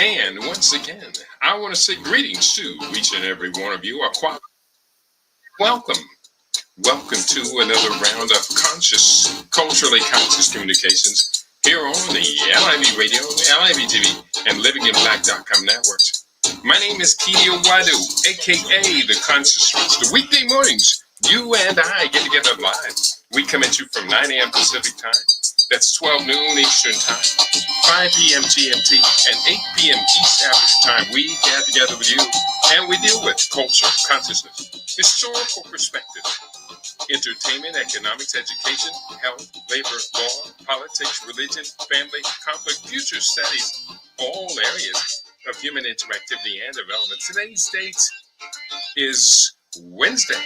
And once again, I want to say greetings to each and every one of you. Welcome. Welcome to another round of culturally conscious communications here on the LIV Radio, LIV TV, and livinginblack.com networks. My name is Kedio Wadu, aka The Conscious Roster. Weekday mornings, you and I get together live. We come at you from 9 a.m. Pacific time. That's 12 noon Eastern time, 5 p.m. GMT, and 8 p.m. East African time. We get together with you, and we deal with culture, consciousness, historical perspective, entertainment, economics, education, health, labor, law, politics, religion, family, conflict, future studies, all areas of human interactivity and development. Today's date is Wednesday.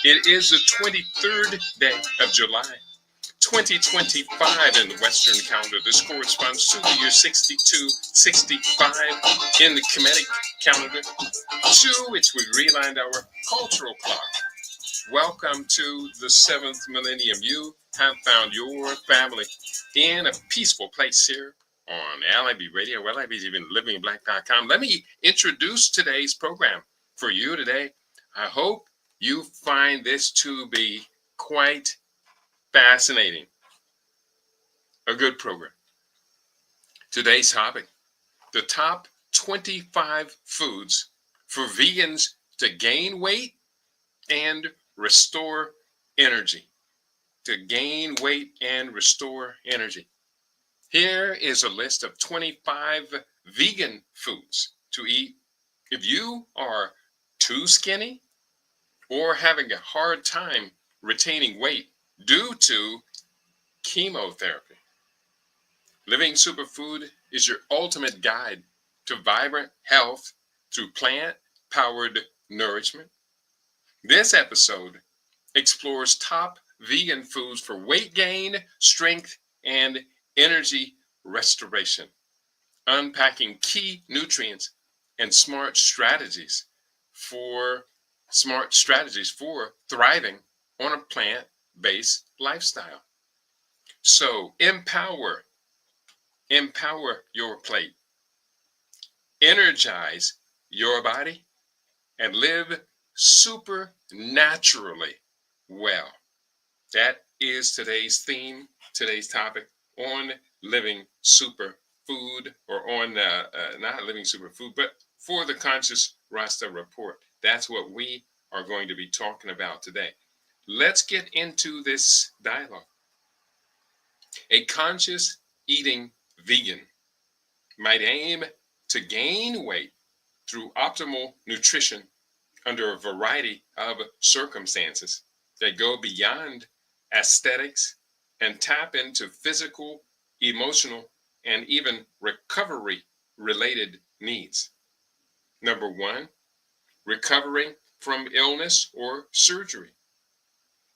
It is the 23rd day of July, 2025 in the Western calendar. This corresponds to the year 6265 in the Kemetic calendar, to which we realigned our cultural clock. Welcome to the 7th millennium. You have found your family in a peaceful place here on LIB Radio, LIB TV, livinginblack.com. Let me introduce today's program for you today. I hope you find this to be quite fascinating. A good program. Today's topic: the top 25 foods for vegans to gain weight and restore energy. To gain weight and restore energy. Here is a list of 25 vegan foods to eat if you are too skinny or having a hard time retaining weight due to chemotherapy. Living Superfood is your ultimate guide to vibrant health through plant-powered nourishment. This episode explores top vegan foods for weight gain, strength, and energy restoration, unpacking key nutrients and smart strategies for thriving on a plant-based lifestyle. So empower your plate, energize your body, and live supernaturally well. That is today's theme, today's topic on living superfood, or on not living superfood, but for the Conscious Rasta Report. That's what we are going to be talking about today. Let's get into this dialogue. A conscious eating vegan might aim to gain weight through optimal nutrition under a variety of circumstances that go beyond aesthetics and tap into physical, emotional, and even recovery-related needs. Number one, recovering from illness or surgery.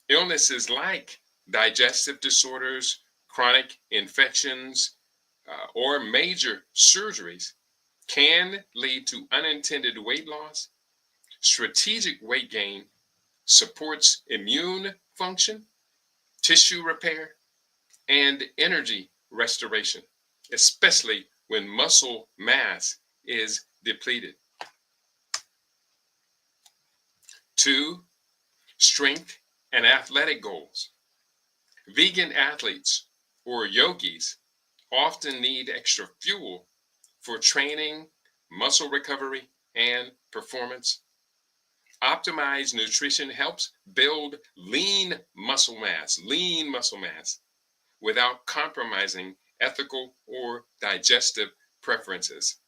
Illnesses like digestive disorders, chronic infections, or major surgeries can lead to unintended weight loss. Strategic weight gain supports immune function, tissue repair, and energy restoration, especially when muscle mass is depleted. 2, strength and athletic goals. Vegan athletes or yogis often need extra fuel for training, muscle recovery, and performance. Optimized nutrition helps build lean muscle mass without compromising ethical or digestive preferences.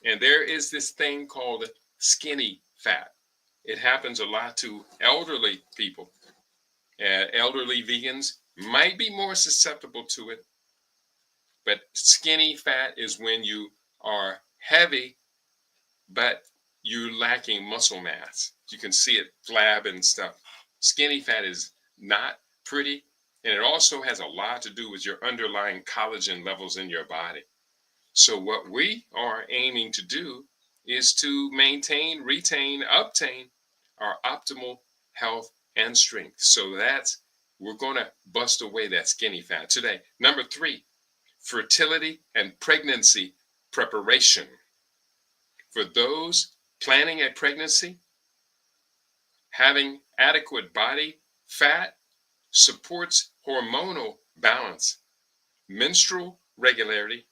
And there is this thing called skinny fat. It happens a lot to elderly people. Elderly vegans might be more susceptible to it, but skinny fat is when you are heavy, but you're lacking muscle mass. You can see it flab and stuff. Skinny fat is not pretty, and it also has a lot to do with your underlying collagen levels in your body. So what we are aiming to do is to maintain, retain, obtain our optimal health and strength. So we're going to bust away that skinny fat today. Number 3, fertility and pregnancy preparation. For those planning a pregnancy, having adequate body fat supports hormonal balance, menstrual regularity,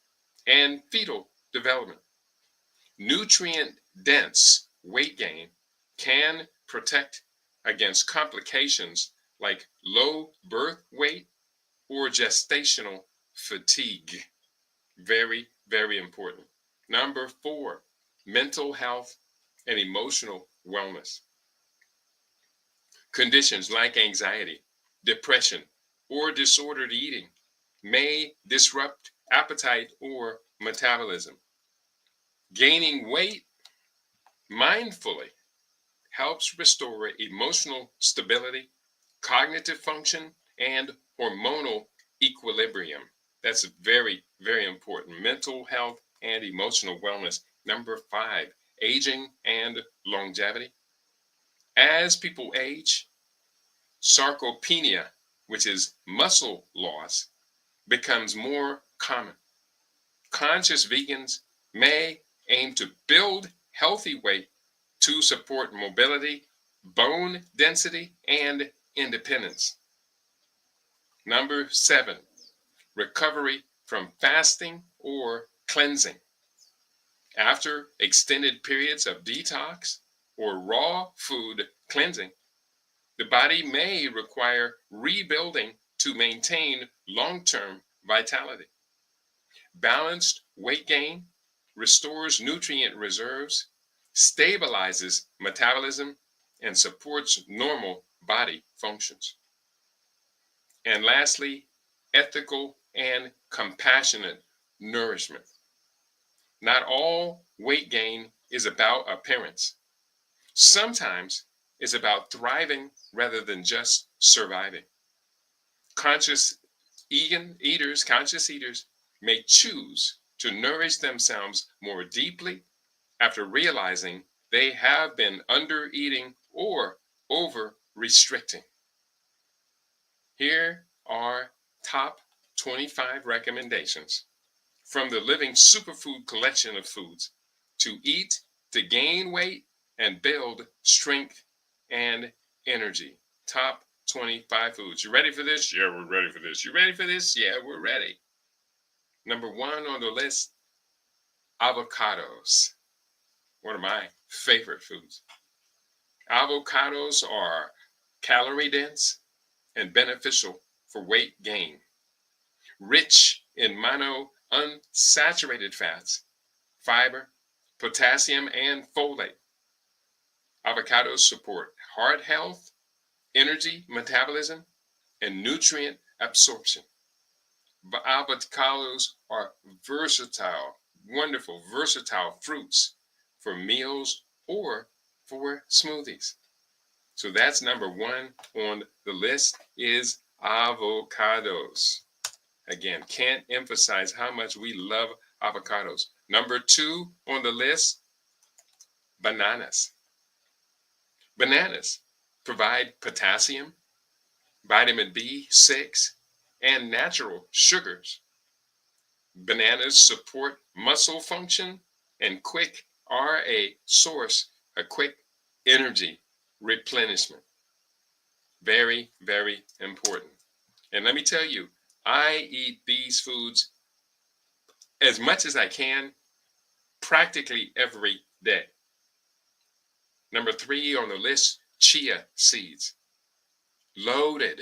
and fetal development. Nutrient dense weight gain can protect against complications like low birth weight or gestational fatigue. Very, very important. Number 4, mental health and emotional wellness. Conditions like anxiety, depression, or disordered eating may disrupt appetite or metabolism. Gaining weight mindfully helps restore emotional stability, cognitive function, and hormonal equilibrium. That's very, very important. Mental health and emotional wellness. Number 5, aging and longevity. As people age, sarcopenia, which is muscle loss, becomes more common. Conscious vegans may aim to build healthy weight to support mobility, bone density, and independence. Number 7, recovery from fasting or cleansing. After extended periods of detox or raw food cleansing, the body may require rebuilding to maintain long-term vitality. Balanced weight gain restores nutrient reserves, stabilizes metabolism, and supports normal body functions. And lastly, ethical and compassionate nourishment. Not all weight gain is about appearance. Sometimes it's about thriving rather than just surviving. Conscious eaters may choose to nourish themselves more deeply after realizing they have been under eating or over restricting. Here are top 25 recommendations from the Living Superfood collection of foods to eat to gain weight and build strength and energy. Top 25 foods. You ready for this? Yeah, we're ready for this. You ready for this? Yeah, we're ready. Number 1 on the list, avocados. One of my favorite foods. Avocados are calorie dense and beneficial for weight gain. Rich in monounsaturated fats, fiber, potassium, and folate. Avocados support heart health, energy metabolism, and nutrient absorption. But avocados are wonderful, versatile fruits for meals or for smoothies. So that's number 1 on the list is avocados. Again, can't emphasize how much we love avocados. Number 2 on the list, bananas. Bananas provide potassium, vitamin B6, and natural sugars. Bananas support muscle function and are a source of quick energy replenishment. Very, very important. And let me tell you, I eat these foods as much as I can practically every day. Number 3 on the list, chia seeds. Loaded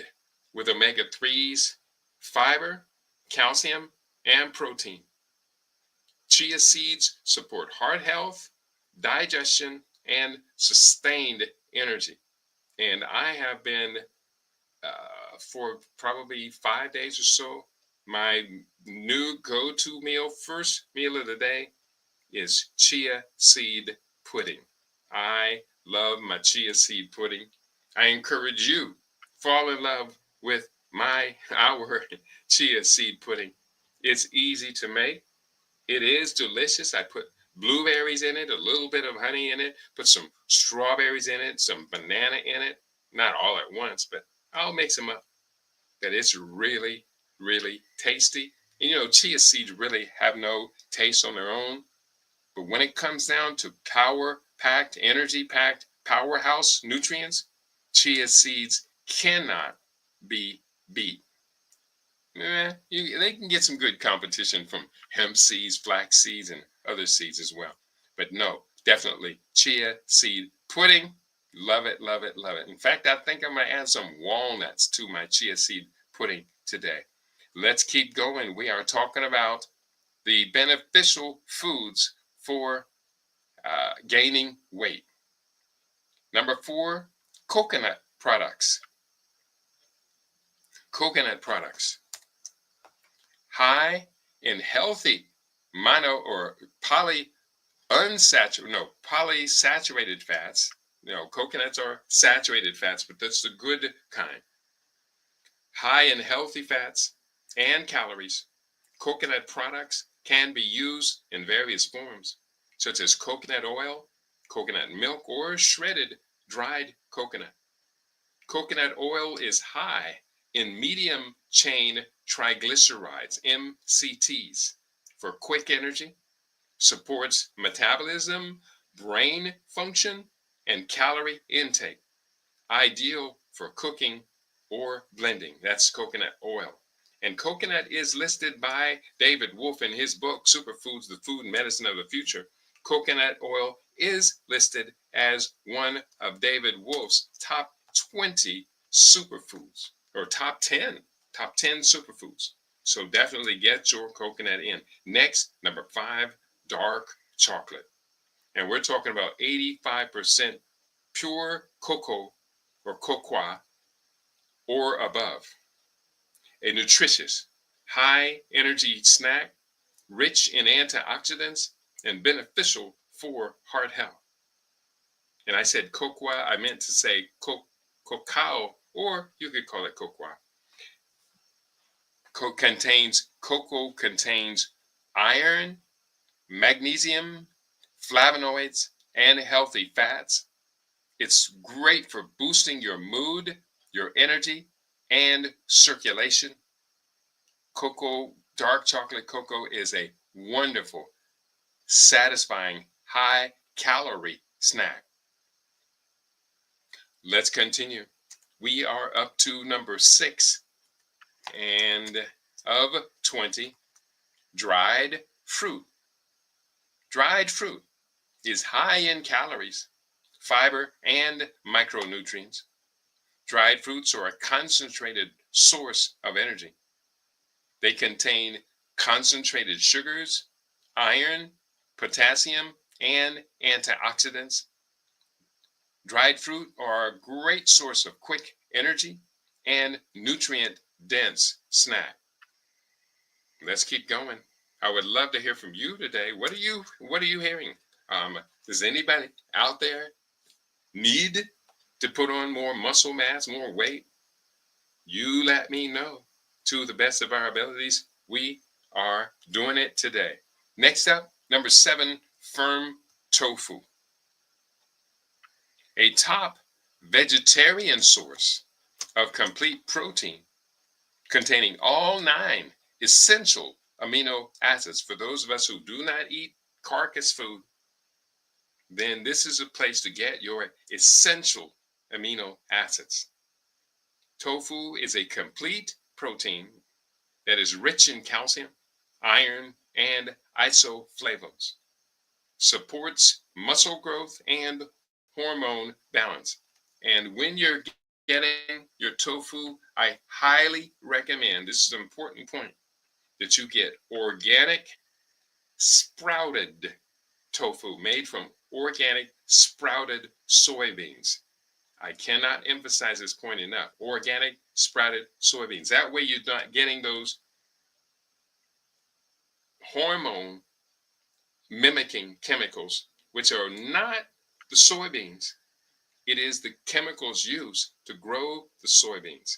with omega-3s, fiber, calcium, and protein. Chia seeds support heart health, digestion, and sustained energy. And I have been, for probably 5 days or so, my new go-to meal, first meal of the day, is chia seed pudding. I love my chia seed pudding. I encourage you, fall in love with our chia seed pudding. It's easy to make. It is delicious. I put blueberries in it, a little bit of honey in it, put some strawberries in it, some banana in it. Not all at once, but I'll mix them up. But it's really, really tasty And chia seeds really have no taste on their own. But when it comes down to power packed, energy packed, powerhouse nutrients, chia seeds cannot be beat. They can get some good competition from hemp seeds, flax seeds, and other seeds as well. But no, definitely chia seed pudding. Love it, love it, love it. In fact, I think I'm going to add some walnuts to my chia seed pudding today. Let's keep going. We are talking about the beneficial foods for gaining weight. Number 4, coconut products. Coconut products. High in healthy mono or polysaturated fats. Coconuts are saturated fats, but that's the good kind. High in healthy fats and calories. Coconut products can be used in various forms, such as coconut oil, coconut milk, or shredded dried coconut. Coconut oil is high in medium chain triglycerides, MCTs, for quick energy, supports metabolism, brain function, and calorie intake. Ideal for cooking or blending. That's coconut oil. And coconut is listed by David Wolfe in his book, Superfoods, the Food and Medicine of the Future. Coconut oil is listed as one of David Wolfe's top 20 superfoods, or top 10 superfoods. So definitely get your coconut in. Next, number 5, dark chocolate. And we're talking about 85% pure cocoa or cocoa or above. A nutritious, high energy snack, rich in antioxidants and beneficial for heart health. And I said cocoa, I meant to say cacao, or you could call it cocoa. Cocoa contains iron, magnesium, flavonoids, and healthy fats. It's great for boosting your mood, your energy, and circulation. Dark chocolate cocoa is a wonderful, satisfying, high calorie snack. Let's continue. We are up to number 6 and of 20, dried fruit. Dried fruit is high in calories, fiber, and micronutrients. Dried fruits are a concentrated source of energy. They contain concentrated sugars, iron, potassium, and antioxidants. Dried fruit are a great source of quick energy and nutrient-dense snack. Let's keep going. I would love to hear from you today. What are you hearing? Does anybody out there need to put on more muscle mass, more weight? You let me know. To the best of our abilities, we are doing it today. Next up, number 7, firm tofu. A top vegetarian source of complete protein containing all 9 essential amino acids. For those of us who do not eat carcass food, then this is a place to get your essential amino acids. Tofu is a complete protein that is rich in calcium, iron, and isoflavones. Supports muscle growth and hormone balance. And when you're getting your tofu, I highly recommend, this is an important point, that you get organic sprouted tofu made from organic sprouted soybeans. I cannot emphasize this point enough. Organic sprouted soybeans. That way you're not getting those hormone mimicking chemicals, which are not the soybeans. It is the chemicals used to grow the soybeans.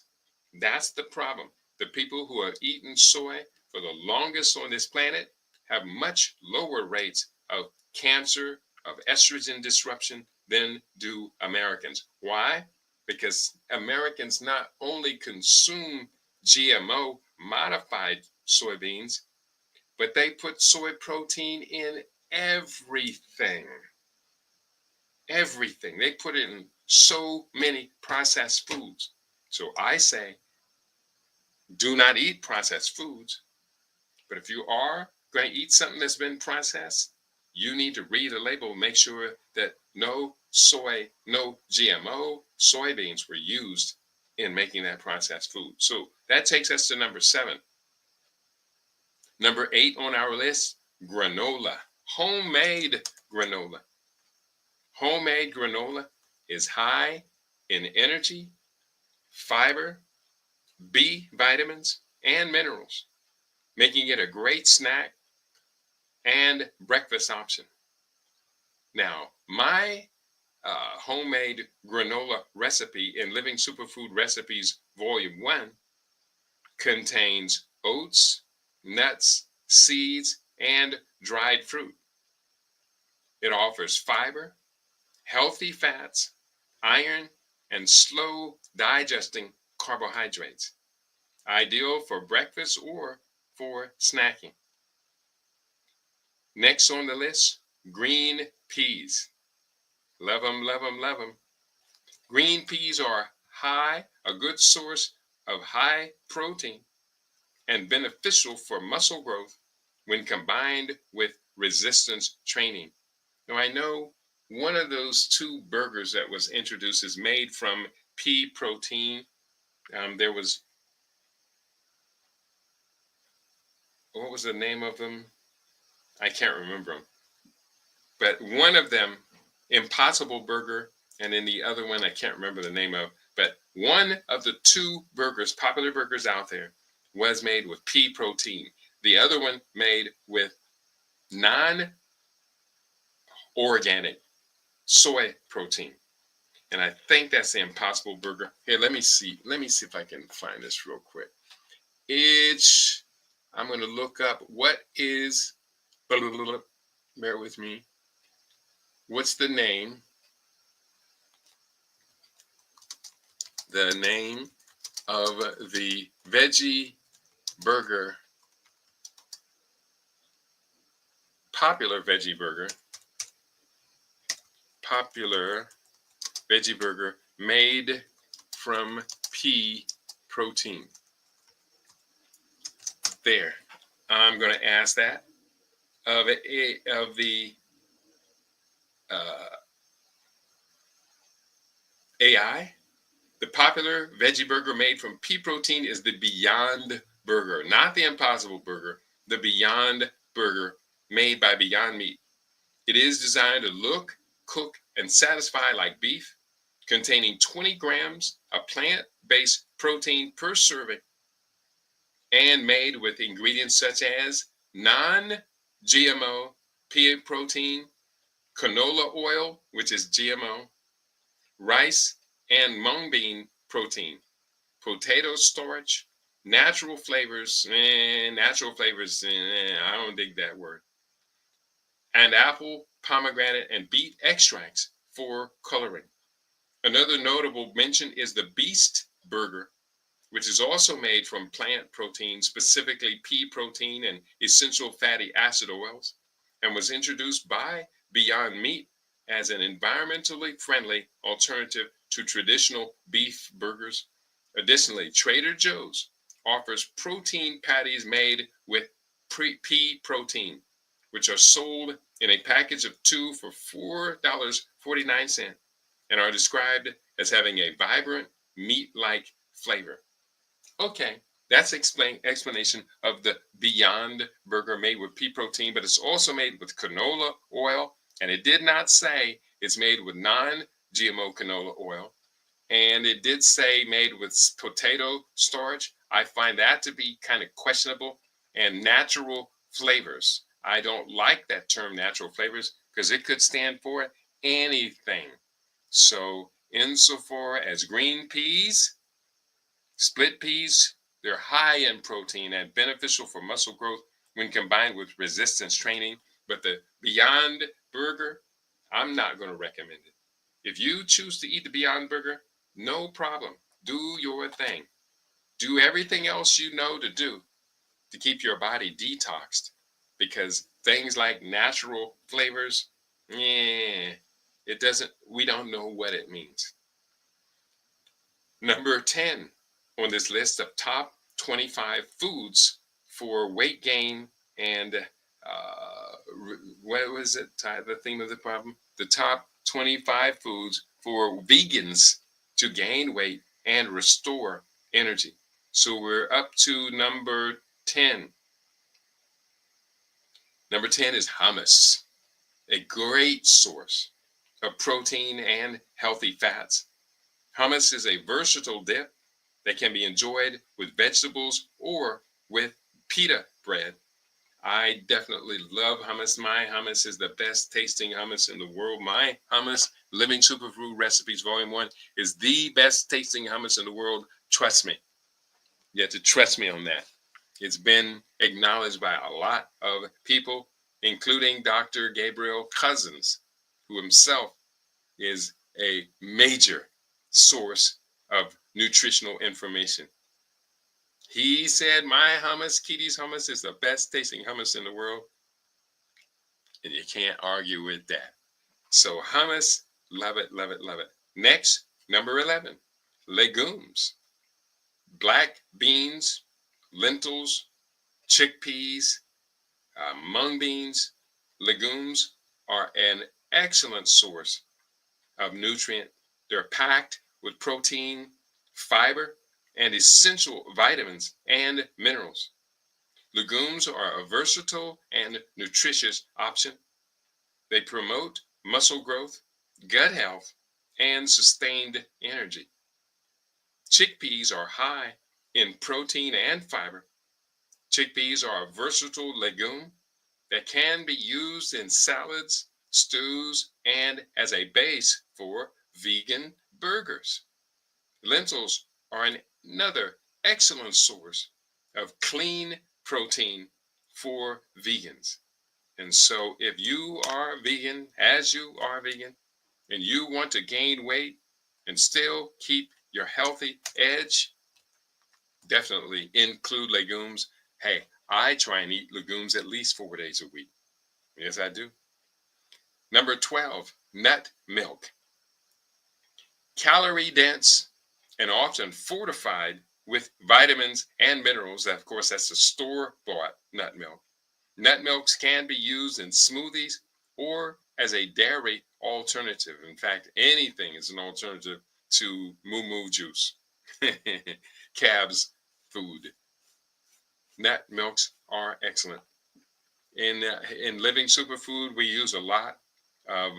That's the problem. The people who have eaten soy for the longest on this planet have much lower rates of cancer, of estrogen disruption than do Americans. Why? Because Americans not only consume GMO modified soybeans, but they put soy protein in everything. Everything. They put it in so many processed foods. So I say, do not eat processed foods. But if you are going to eat something that's been processed, you need to read the label, make sure that no soy, no GMO soybeans were used in making that processed food. So that takes us to number 7. Number 8 on our list, granola. Homemade granola. Homemade granola is high in energy, fiber, B vitamins, and minerals, making it a great snack and breakfast option. Now, my homemade granola recipe in Living Superfood Recipes Volume 1 contains oats, nuts, seeds, and dried fruit. It offers fiber, healthy fats, iron, and slow digesting carbohydrates, ideal for breakfast or for snacking. Next on the list, green peas. Love them, love them, love them. Green peas are a good source of high protein and beneficial for muscle growth when combined with resistance training. Now, I know one of those 2 burgers that was introduced is made from pea protein. There was, what was the name of them? I can't remember them. But one of them, Impossible Burger, and then the other one I can't remember the name of. But one of the 2 burgers, popular burgers out there, was made with pea protein. The other one made with non-organic soy protein. And I think that's the Impossible Burger. Here, let me see. Let me see if I can find this real quick. I'm going to look up what is, bear with me. What's the name? The name of the veggie burger, popular veggie burger made from pea protein. There. I'm going to ask that of the AI. The popular veggie burger made from pea protein is the Beyond Burger, not the Impossible Burger, the Beyond Burger made by Beyond Meat. It is designed to look, cook, and satisfy like beef, containing 20 grams of plant-based protein per serving, and made with ingredients such as non-GMO pea protein, canola oil, which is GMO, rice and mung bean protein, potato starch, natural flavors, I don't dig that word, and apple, pomegranate, and beet extracts for coloring. Another notable mention is the Beast Burger, which is also made from plant protein, specifically pea protein and essential fatty acid oils, and was introduced by Beyond Meat as an environmentally friendly alternative to traditional beef burgers. Additionally, Trader Joe's offers protein patties made with pea protein, which are sold in a package of 2 for $4.49 and are described as having a vibrant meat-like flavor. Okay, that's explanation of the Beyond Burger made with pea protein, but it's also made with canola oil, and it did not say it's made with non-GMO canola oil, and it did say made with potato starch. I find that to be kind of questionable, and natural flavors. I don't like that term, natural flavors, because it could stand for anything. So insofar as green peas, split peas, they're high in protein and beneficial for muscle growth when combined with resistance training. But the Beyond Burger, I'm not going to recommend it. If you choose to eat the Beyond Burger, no problem. Do your thing. Do everything else you know to do. to keep your body detoxed, because things like natural flavors, yeah, we don't know what it means. Number 10 on this list of top 25 foods for weight gain and what was it? The theme of the problem? The top 25 foods for vegans to gain weight and restore energy. So we're up to number 10. Number 10 is hummus, a great source of protein and healthy fats. Hummus is a versatile dip that can be enjoyed with vegetables or with pita bread. I definitely love hummus. My hummus is the best tasting hummus in the world. My hummus, Living Superfood Recipes Volume 1, is the best tasting hummus in the world. Trust me. You have to trust me on that. It's been acknowledged by a lot of people, including Dr. Gabriel Cousens, who himself is a major source of nutritional information. He said, my hummus, Kitty's hummus, is the best tasting hummus in the world. And you can't argue with that. So hummus, love it, love it, love it. Next, number 11, legumes. Black beans, lentils, chickpeas, mung beans, legumes are an excellent source of nutrient. They're packed with protein, fiber, and essential vitamins and minerals. Legumes are a versatile and nutritious option. They promote muscle growth, gut health, and sustained energy. Chickpeas are high in protein and fiber. Chickpeas are a versatile legume that can be used in salads, stews, and as a base for vegan burgers. Lentils are another excellent source of clean protein for vegans. And so if you are vegan, as you are vegan, and you want to gain weight and still keep your healthy edge, definitely include legumes. Hey, I try and eat legumes at least 4 days a week. Yes, I do. Number 12, nut milk. Calorie dense and often fortified with vitamins and minerals. Of course, that's the store-bought nut milk. Nut milks can be used in smoothies or as a dairy alternative. In fact, anything is an alternative to moo moo juice, calves food. Nut milks are excellent. In Living Superfood, we use a lot of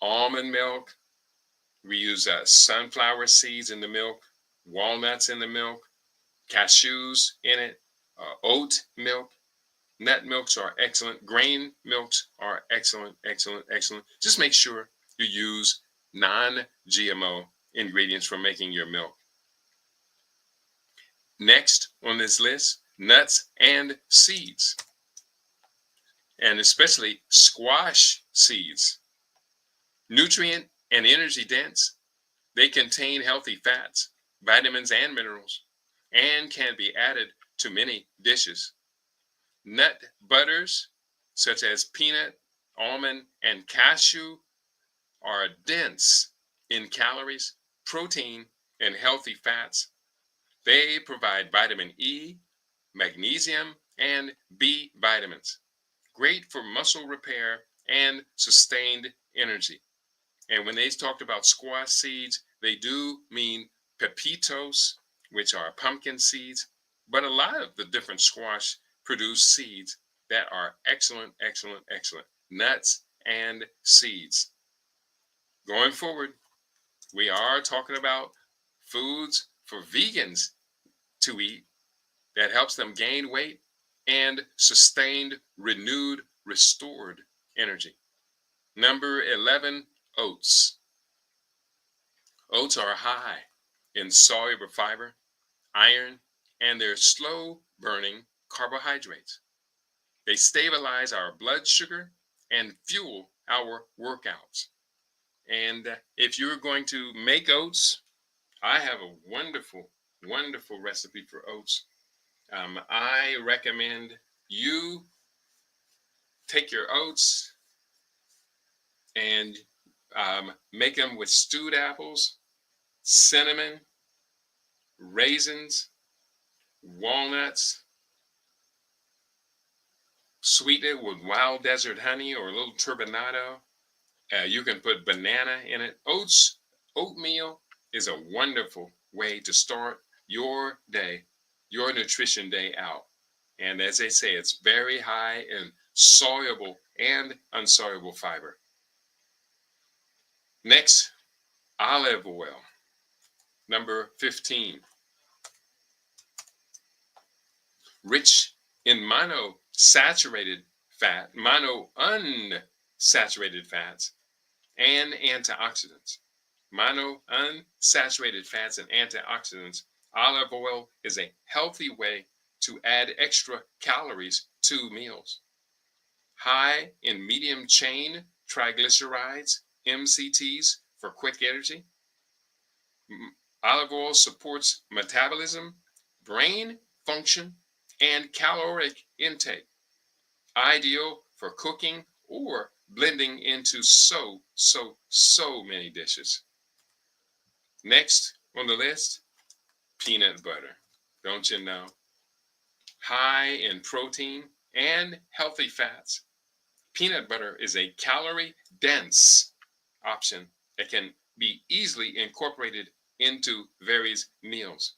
almond milk. We use sunflower seeds in the milk, walnuts in the milk, cashews in it, oat milk. Nut milks are excellent. Grain milks are excellent, excellent, excellent. Just make sure you use non-GMO ingredients for making your milk. Next on this list, nuts and seeds, and especially squash seeds. Nutrient and energy dense, they contain healthy fats, vitamins, and minerals, and can be added to many dishes. Nut butters, such as peanut, almond, and cashew, are dense in calories, protein, and healthy fats. They provide vitamin E, magnesium, and B vitamins, great for muscle repair and sustained energy. And when they talked about squash seeds, they do mean pepitos, which are pumpkin seeds, but a lot of the different squash produce seeds that are excellent, excellent, excellent. Nuts and seeds. Going forward, we are talking about foods for vegans to eat that helps them gain weight and sustained, renewed, restored energy. Number 11, oats. Oats are high in soluble fiber, iron, and they're slow burning carbohydrates. They stabilize our blood sugar and fuel our workouts. And if you're going to make oats, I have a wonderful, wonderful recipe for oats. I recommend you take your oats and make them with stewed apples, cinnamon, raisins, walnuts, sweeten it with wild desert honey or a little turbinado. You can put banana in it. Oatmeal is a wonderful way to start your day, your nutrition day out. And as they say, it's very high in soluble and insoluble fiber. Next, olive oil. Number 15. Rich in monounsaturated fats, and antioxidants. Monounsaturated fats and antioxidants. Olive oil is a healthy way to add extra calories to meals. High in medium chain triglycerides, MCTs, for quick energy. Olive oil supports metabolism, brain function, and caloric intake. Ideal for cooking or blending into so many dishes. Next on the list, peanut butter. Don't you know? High in protein and healthy fats. Peanut butter is a calorie dense option that can be easily incorporated into various meals.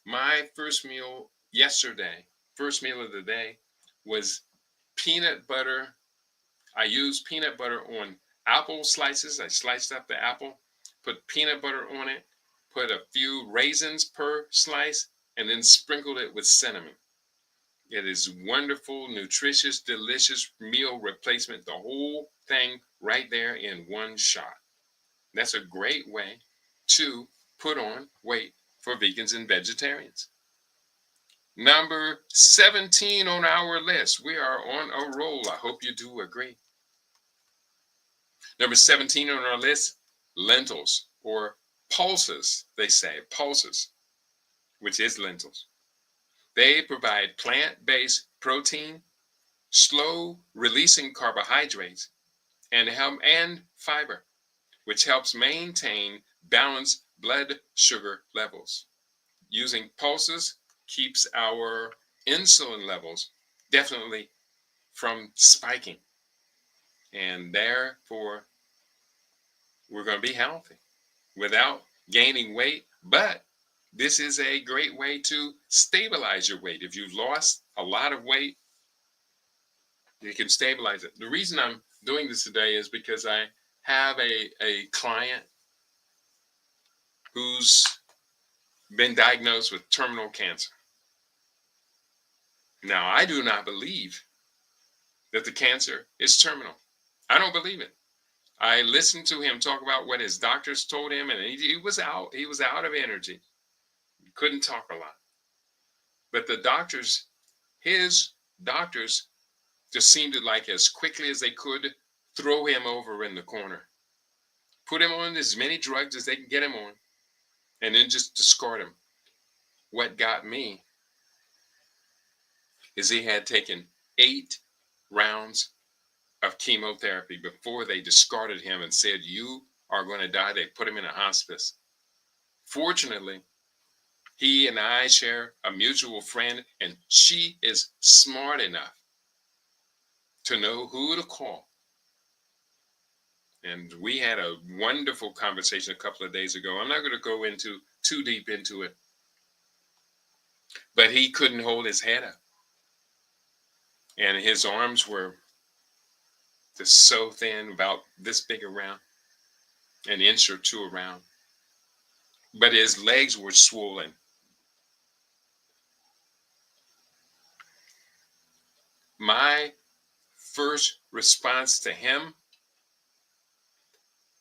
My first meal of the day, was peanut butter. I used peanut butter on apple slices. I sliced up the apple, put peanut butter on it, put a few raisins per slice, and then sprinkled it with cinnamon. It is wonderful, nutritious, delicious meal replacement. The whole thing right there in one shot. That's a great way to put on weight for vegans and vegetarians. Number 17 on our list. We are on a roll. I hope you do agree. Number 17 on our list, lentils, or pulses, they say, pulses, which is lentils. They provide plant-based protein, slow releasing carbohydrates, and fiber, which helps maintain balanced blood sugar levels. Using pulses keeps our insulin levels definitely from spiking, and therefore we're going to be healthy without gaining weight. But this is a great way to stabilize your weight. If you've lost a lot of weight, you can stabilize it. The reason I'm doing this today is because I have a client who's been diagnosed with terminal cancer. Now, I do not believe that the cancer is terminal. I don't believe it. I listened to him talk about what his doctors told him, and he was out. He was out of energy. He couldn't talk a lot. But his doctors just seemed to, like, as quickly as they could, throw him over in the corner, put him on as many drugs as they can get him on, and then just discard him. What got me is he had taken 8 rounds of chemotherapy before they discarded him and said, "You are going to die." They put him in a hospice. Fortunately, he and I share a mutual friend, and she is smart enough to know who to call. And we had a wonderful conversation a couple of days ago. I'm not going to go into too deep into it, but he couldn't hold his head up, and his arms were just so thin, about this big around, an inch or two around, but his legs were swollen. My first response to him,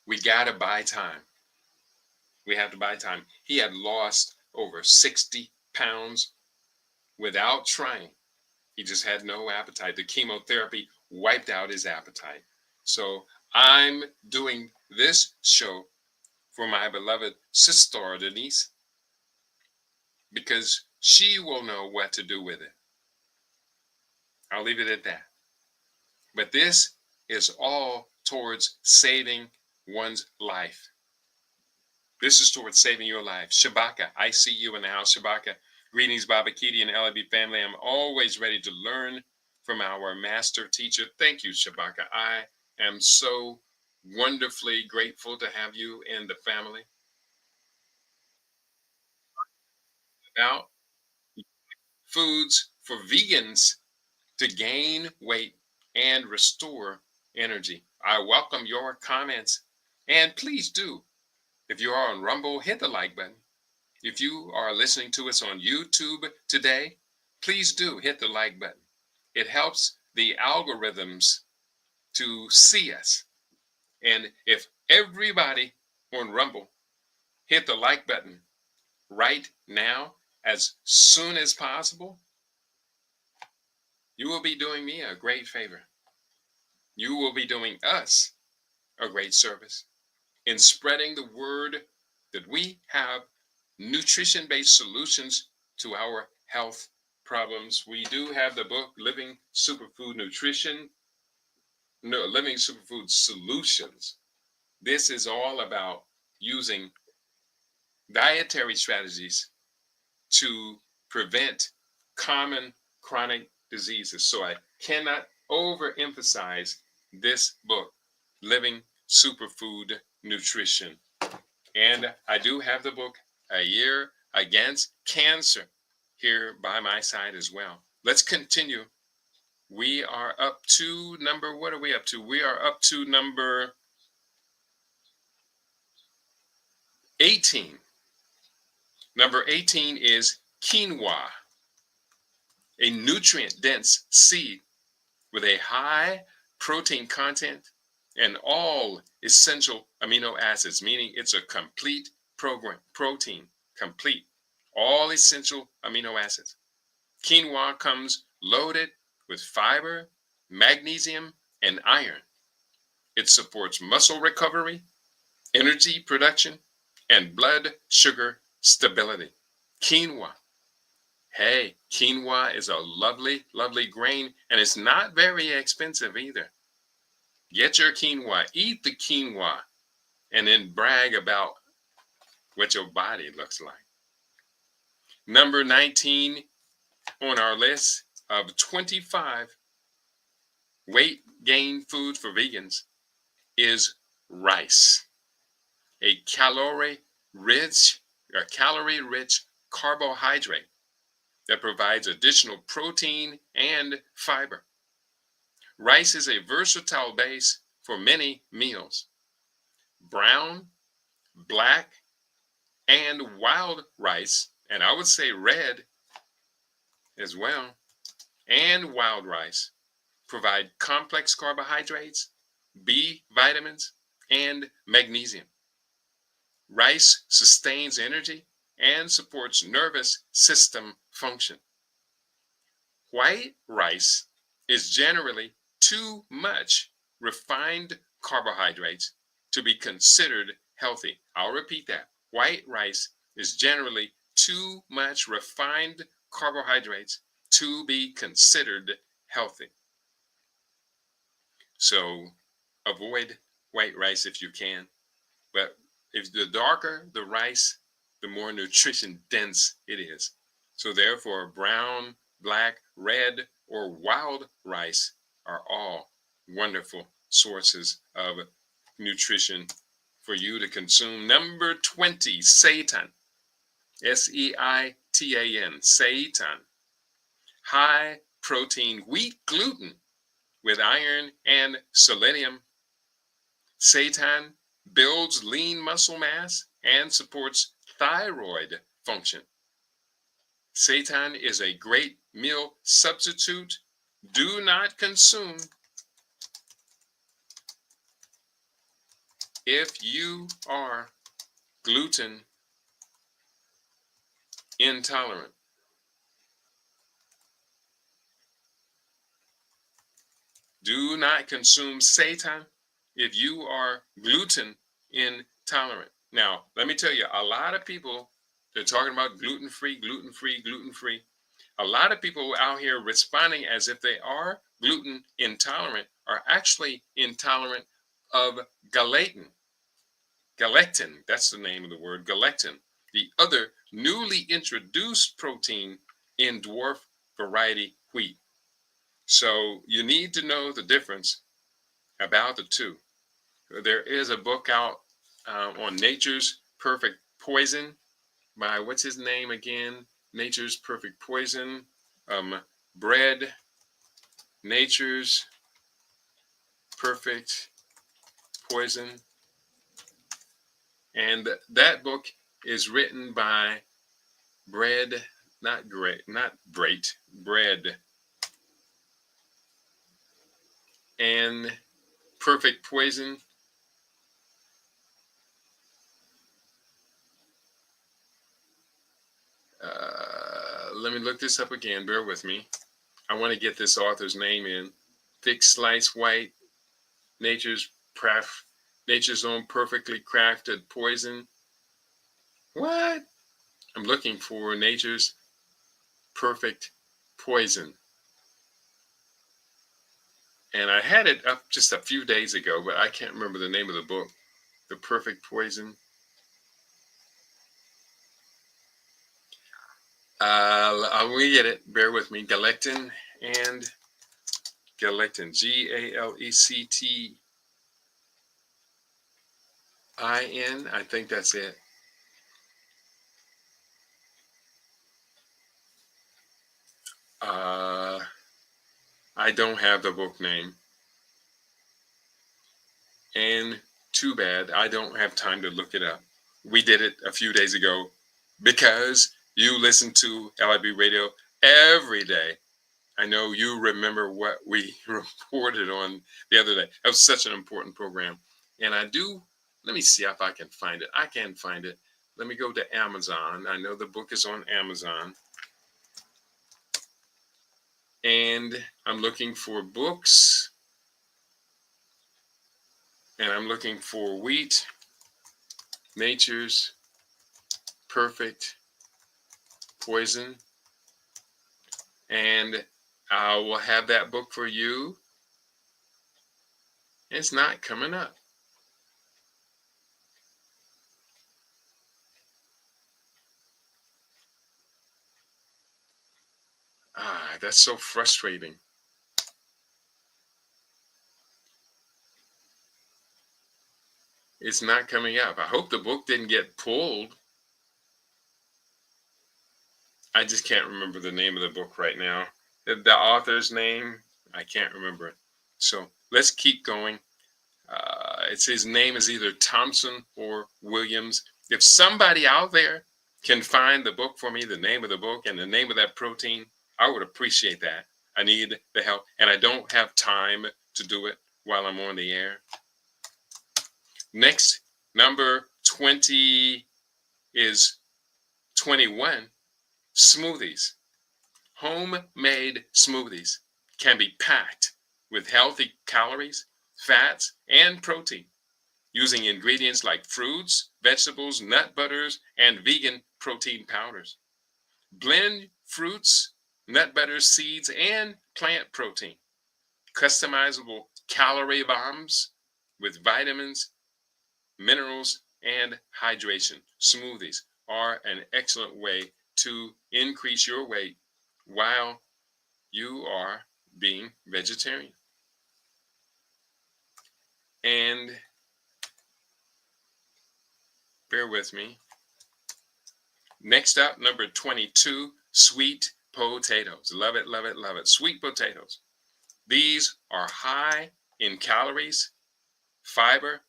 we got to buy time. We have to buy time. He had lost over 60 pounds without trying. He just had no appetite. The chemotherapy wiped out his appetite. So I'm doing this show for my beloved sister Denise, because she will know what to do with it. I'll leave it at that. But this is all towards saving one's life. This is towards saving your life. Shabaka, I see you in the house. Shabaka, greetings, Baba Kitty and LB family. I'm always ready to learn from our master teacher. Thank you, Shabaka. I am so wonderfully grateful to have you in the family. About foods for vegans to gain weight and restore energy. I welcome your comments. And please do, if you are on Rumble, hit the like button. If you are listening to us on YouTube today, please do hit the like button. It helps the algorithms to see us. And if everybody on Rumble hit the like button right now, as soon as possible, you will be doing me a great favor. You will be doing us a great service in spreading the word that we have nutrition-based solutions to our health problems. We do have the book Living Superfood Nutrition, no, Living Superfood Solutions. This is all about using dietary strategies to prevent common chronic diseases. So I cannot overemphasize this book, Living Superfood Nutrition. And I do have the book, A Year Against Cancer, here by my side as well. Let's continue. We are up to number, what are we up to? We are up to number 18. Number 18 is quinoa, a nutrient-dense seed with a high protein content and all essential amino acids, meaning it's a complete protein, complete, all essential amino acids. Quinoa comes loaded with fiber, magnesium, and iron. It supports muscle recovery, energy production, and blood sugar stability. Quinoa. Hey, quinoa is a lovely, lovely grain, and it's not very expensive either. Get your quinoa, eat the quinoa, and then brag about what your body looks like. Number 19 on our list of 25 weight gain food for vegans is rice, a calorie-rich carbohydrate that provides additional protein and fiber. Rice is a versatile base for many meals. Brown, black, and wild rice, and I would say red as well, and wild rice provide complex carbohydrates, B vitamins, and magnesium. Rice sustains energy and supports nervous system function. White rice is generally too much refined carbohydrates to be considered healthy. I'll repeat that. White rice is generally too much refined carbohydrates to be considered healthy. So avoid white rice if you can. But if the darker the rice, the more nutrition dense it is. So therefore, brown, black, red, or wild rice are all wonderful sources of nutrition for you to consume. Number 20, seitan. S-E-I-T-A-N, seitan. High protein wheat gluten with iron and selenium. Seitan builds lean muscle mass and supports thyroid function. Seitan is a great meal substitute. Do not consume if you are gluten intolerant. Do not consume seitan if you are gluten intolerant. Now, let me tell you, a lot of people They're talking about gluten-free, gluten-free, gluten-free. A lot of people out here responding as if they are gluten intolerant are actually intolerant of galectin. Galectin, that's the name of the word, galectin, the other newly introduced protein in dwarf variety wheat. So you need to know the difference about the two. There is a book out on Nature's Perfect Poison by, what's his name again? Nature's Perfect Poison. Bread, Nature's Perfect Poison. And that book is written by Bread, not great, not great, Bread and Perfect Poison. Let me look this up again. Bear with me. I want to get this author's name in. Thick Slice White, Nature's Own Perfectly Crafted Poison. What? I'm looking for Nature's Perfect Poison. And I had it up just a few days ago, but I can't remember the name of the book. The Perfect Poison. I'm going to get it. Bear with me. Galectin and Galectin. Galectin. I think that's it. I don't have the book name. And too bad. I don't have time to look it up. We did it a few days ago because you listen to LIB Radio every day. I know you remember what we reported on the other day. That was such an important program. And let me see if I can find it. I can find it. Let me go to Amazon. I know the book is on Amazon. And I'm looking for books. And I'm looking for Wheat, Nature's Perfect Poison. And I will have that book for you. It's not coming up. That's so frustrating. It's not coming up. I hope the book didn't get pulled. I just can't remember the name of the book right now. The author's name, I can't remember it. So let's keep going. His name is either Thompson or Williams. If somebody out there can find the book for me, the name of the book and the name of that protein, I would appreciate that. I need the help, and I don't have time to do it while I'm on the air. Next, number 20 is 21. Smoothies. Homemade smoothies can be packed with healthy calories, fats, and protein using ingredients like fruits, vegetables, nut butters, and vegan protein powders. Blend fruits, nut butters, seeds, and plant protein. Customizable calorie bombs with vitamins, minerals, and hydration. Smoothies are an excellent way to increase your weight while you are being vegetarian. And bear with me. Next up, number 22, sweet potatoes. Love it, love it, love it. Sweet potatoes. These are high in calories, fiber,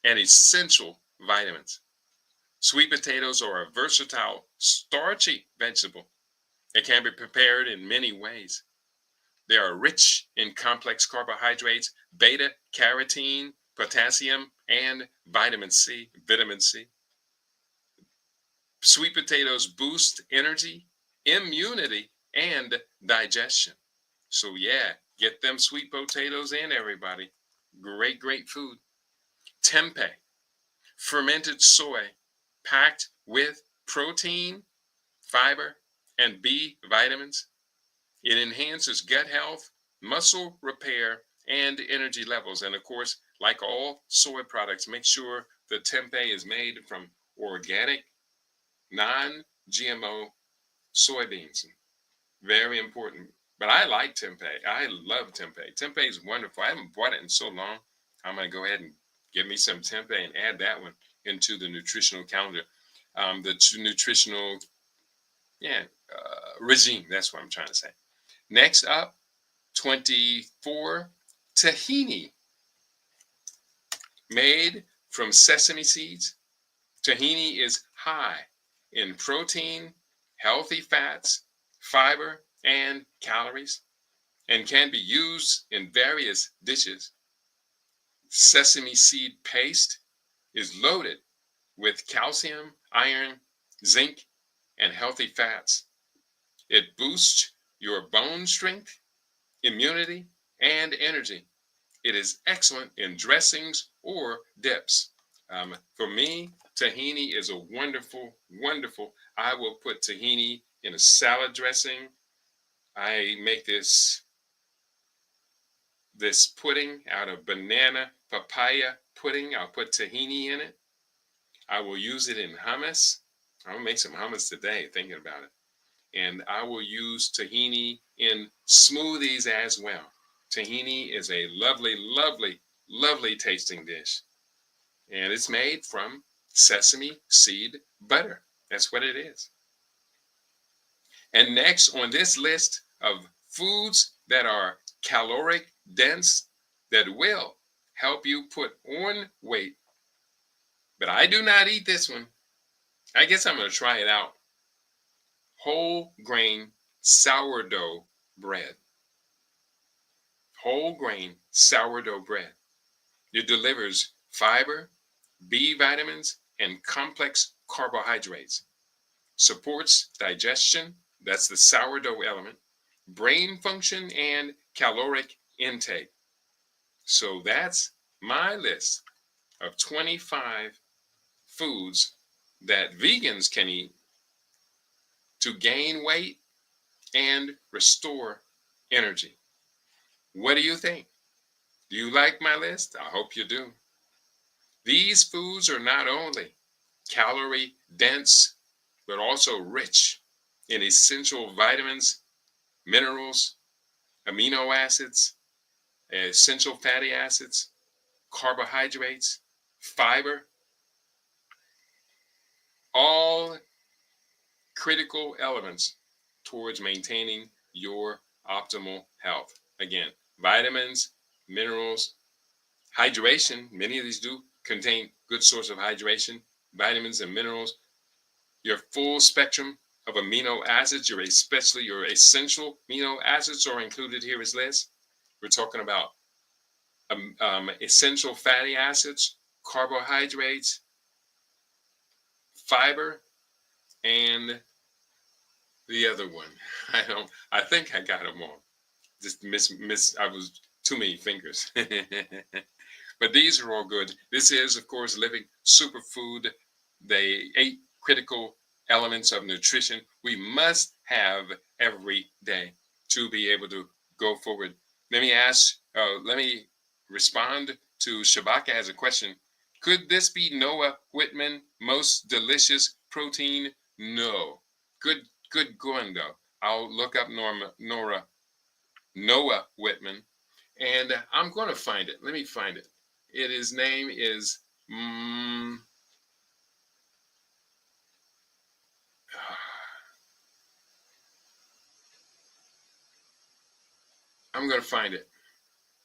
and essential vitamins. Sweet potatoes are a versatile, starchy vegetable. It can be prepared in many ways. They are rich in complex carbohydrates, beta carotene, potassium, and vitamin C. Sweet potatoes boost energy, immunity, and digestion. So yeah, get them sweet potatoes in, everybody. Great, great food. Tempeh, fermented soy, packed with protein, fiber, and B vitamins. It enhances gut health, muscle repair, and energy levels. And of course, like all soy products, make sure the tempeh is made from organic, non-GMO soybeans. Very important. But I like tempeh. I love tempeh. Tempeh is wonderful. I haven't bought it in so long. I'm going to go ahead and get me some tempeh and add that one into the nutritional calendar. Nutritional, regime. That's what I'm trying to say. Next up, 24, tahini, made from sesame seeds. Tahini is high in protein, healthy fats, fiber, and calories, and can be used in various dishes. Sesame seed paste is loaded with calcium, iron, zinc, and healthy fats. It boosts your bone strength, immunity, and energy. It is excellent in dressings or dips. For me, tahini is a wonderful, wonderful. I will put tahini in a salad dressing. I make this pudding out of banana papaya pudding. I'll put tahini in it. I will use it in hummus. I'll make some hummus today, thinking about it. And I will use tahini in smoothies as well. Tahini is a lovely, lovely, lovely tasting dish. And it's made from sesame seed butter. That's what it is. And next on this list of foods that are caloric dense, that will help you put on weight. But I do not eat this one. I guess I'm going to try it out. Whole grain sourdough bread. Whole grain sourdough bread. It delivers fiber, B vitamins, and complex carbohydrates. Supports digestion, that's the sourdough element, brain function, and caloric intake. So that's my list of 25 foods that vegans can eat to gain weight and restore energy. What do you think? Do you like my list? I hope you do. These foods are not only calorie dense, but also rich in essential vitamins, minerals, amino acids, essential fatty acids, carbohydrates, fiber, all critical elements towards maintaining your optimal health. Again, vitamins, minerals, hydration. Many of these do contain good source of hydration, vitamins and minerals. Your full spectrum of amino acids, especially your essential amino acids are included here as list. We're talking about essential fatty acids, carbohydrates, fiber, and the other one. I think I got them all. Just I was too many fingers. But these are all good. This is, of course, Living Superfood. The 8 critical elements of nutrition we must have every day to be able to go forward. Let me respond to Shabaka has a question. Could this be Noah Whitman most delicious protein? No. Good going though. I'll look up Noah Whitman, and I'm going to find it. Let me find it. His name is I'm going to find it.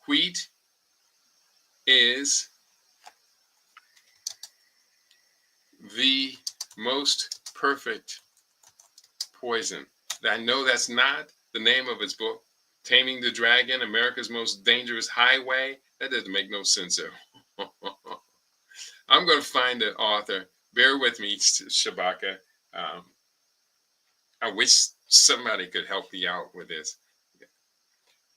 Wheat is the most perfect poison. I know that's not the name of his book, Taming the Dragon, America's Most Dangerous Highway. That doesn't make no sense there. I'm going to find the author. Bear with me, Shabaka. I wish somebody could help me out with this.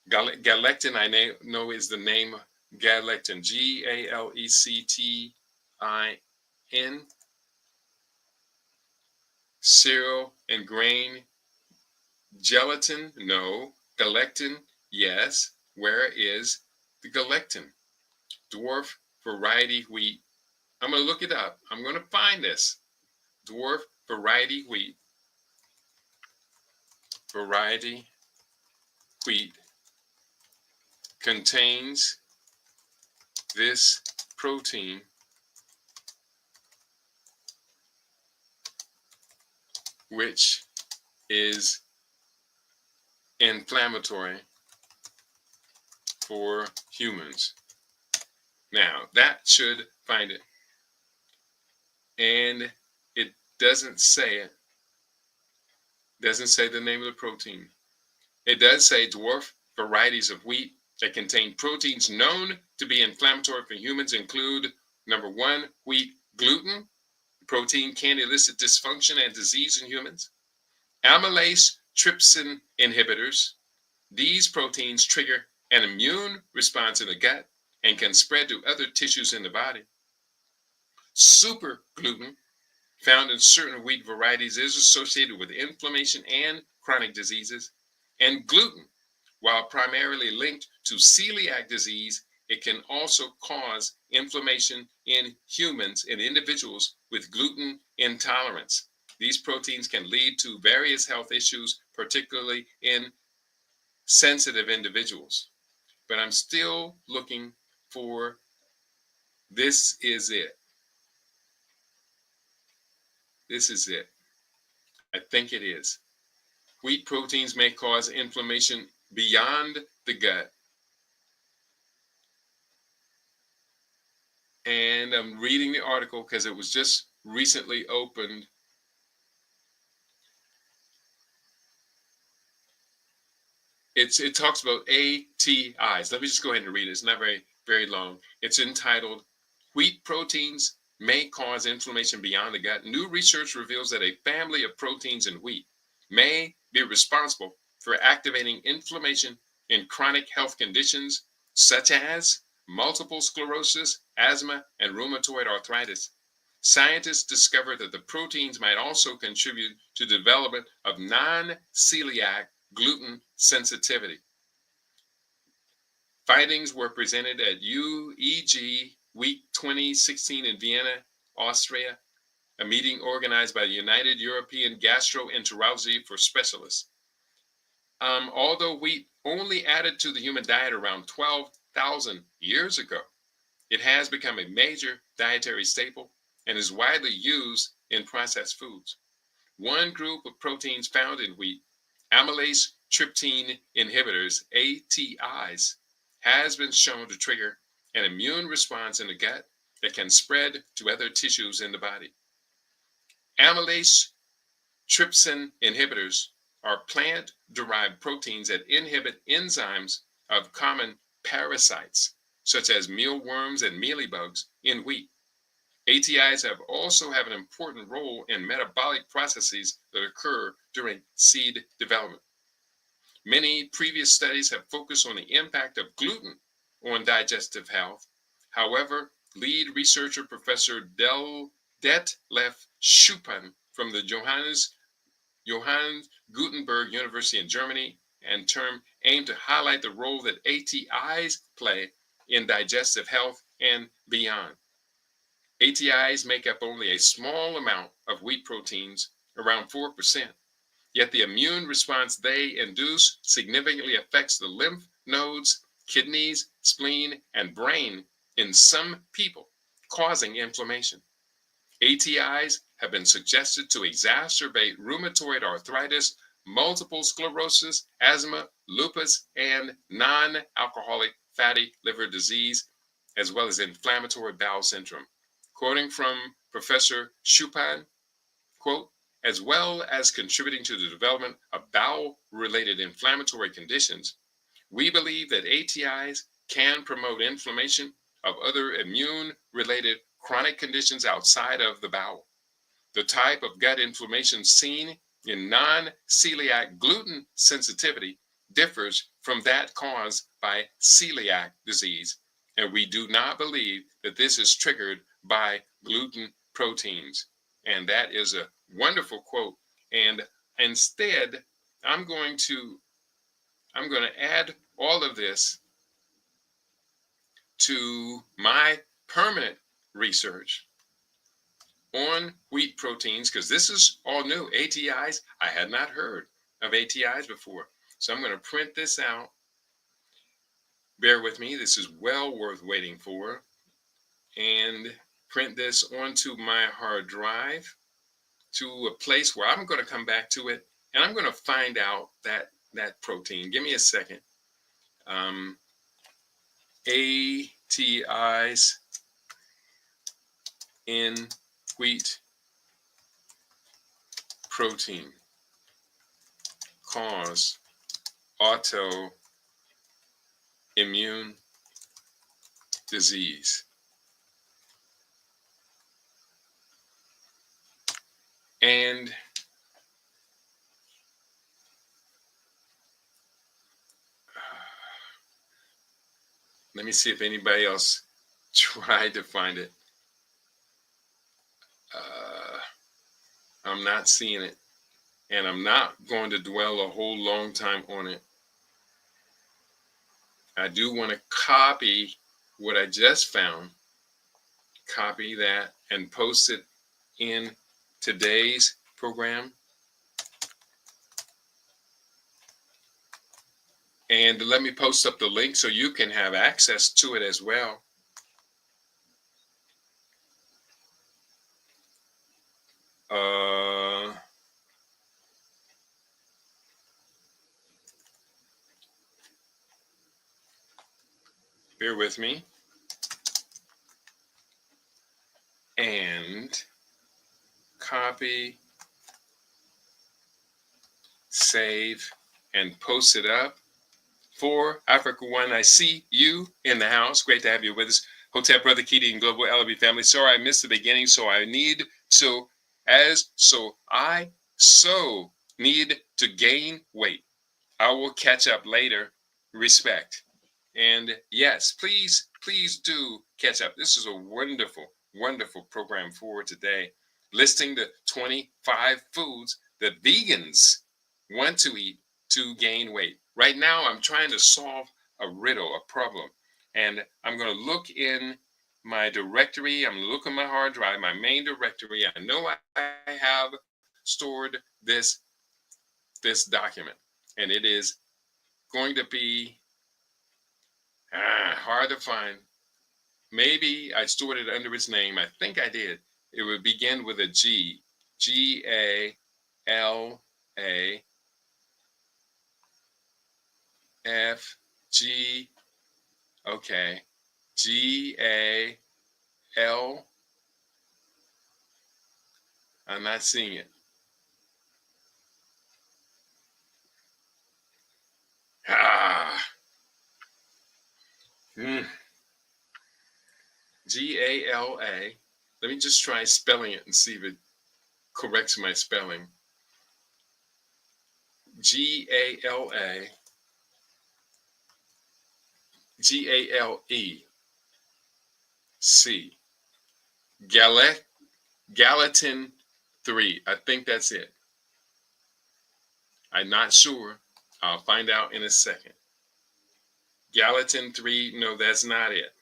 Galectin, I know is the name. Galectin, Galectin. Cereal and grain. Gelatin, no. Galectin, yes. Where is the galectin? Dwarf variety wheat. I'm going to look it up. I'm going to find this. Dwarf variety wheat. Variety wheat contains this protein, which is inflammatory for humans. Now, that should find it. And it doesn't say it. Doesn't say the name of the protein. It does say dwarf varieties of wheat that contain proteins known to be inflammatory for humans include number one, wheat gluten. Protein can elicit dysfunction and disease in humans. Amylase trypsin inhibitors. These proteins trigger an immune response in the gut and can spread to other tissues in the body. Super gluten, found in certain wheat varieties, is associated with inflammation and chronic diseases. And gluten, while primarily linked to celiac disease, it can also cause inflammation in humans and individuals with gluten intolerance. These proteins can lead to various health issues, particularly in sensitive individuals. But I'm still looking for this is it. This is it. I think it is. Wheat proteins may cause inflammation beyond the gut. And I'm reading the article because it was just recently opened. It talks about ATIs. Let me just go ahead and read it. It's not very long. It's entitled Wheat Proteins May Cause Inflammation Beyond the Gut. New research reveals that a family of proteins in wheat may be responsible for activating inflammation in chronic health conditions such as multiple sclerosis, asthma, and rheumatoid arthritis. Scientists discovered that the proteins might also contribute to the development of non-celiac gluten sensitivity. Findings were presented at UEG Week 2016 in Vienna, Austria, a meeting organized by the United European Gastroenterology for Specialists. Although wheat only added to the human diet around 12,000 years ago, it has become a major dietary staple and is widely used in processed foods. One group of proteins found in wheat, amylase trypsin inhibitors, ATIs, has been shown to trigger an immune response in the gut that can spread to other tissues in the body. Amylase trypsin inhibitors are plant-derived proteins that inhibit enzymes of common parasites, such as mealworms and mealybugs in wheat. ATIs also have an important role in metabolic processes that occur during seed development. Many previous studies have focused on the impact of gluten on digestive health. However, lead researcher Professor Detlef Schupan from the Johannes Gutenberg University in Germany and term aimed to highlight the role that ATIs play in digestive health and beyond. ATIs make up only a small amount of wheat proteins, around 4%, yet the immune response they induce significantly affects the lymph nodes, kidneys, spleen, and brain in some people, causing inflammation. ATIs have been suggested to exacerbate rheumatoid arthritis, multiple sclerosis, asthma, lupus, and non-alcoholic fatty liver disease, as well as inflammatory bowel syndrome. Quoting from Professor Schupan, quote, as well as contributing to the development of bowel-related inflammatory conditions, we believe that ATIs can promote inflammation of other immune-related chronic conditions outside of the bowel. The type of gut inflammation seen in non-celiac gluten sensitivity differs from that caused by celiac disease, and we do not believe that this is triggered by gluten proteins. And that is a Wonderful quote. And instead, I'm going to add all of this to my permanent research on wheat proteins, because this is all new. ATIs, I had not heard of ATIs before. So I'm going to print this out. Bear with me. This is well worth waiting for. And print this onto my hard drive to a place where I'm going to come back to it, and I'm going to find out that protein. Give me a second. ATIs in wheat protein cause autoimmune disease. And let me see if anybody else tried to find it. I'm not seeing it, and I'm not going to dwell a whole long time on it. I do want to copy what I just found, copy that, and post it in today's program. And let me post up the link so you can have access to it as well. Bear with me. And copy, save, and post it up. For Africa One, I see you in the house. Great to have you with us. Hotel Brother Keating and Global LB family. Sorry I missed the beginning, so I need need to gain weight. I will catch up later. Respect. And yes, please do catch up. This is a wonderful, wonderful program for today, listing the 25 foods that vegans want to eat to gain weight. Right now, I'm trying to solve a riddle, a problem, and I'm going to look in my directory. I'm going to look in my hard drive, my main directory. I know I have stored this document, and it is going to be hard to find. Maybe I stored it under its name. I think I did. It would begin with a G. G-A-L-A F-G. Okay. G-A-L. I'm not seeing it. G-A-L-A. Let me just try spelling it and see if it corrects my spelling. G-A-L-A G-A-L-E-C. Gallatin 3. I think that's it. I'm not sure. I'll find out in a second. Gallatin 3. No, that's not it.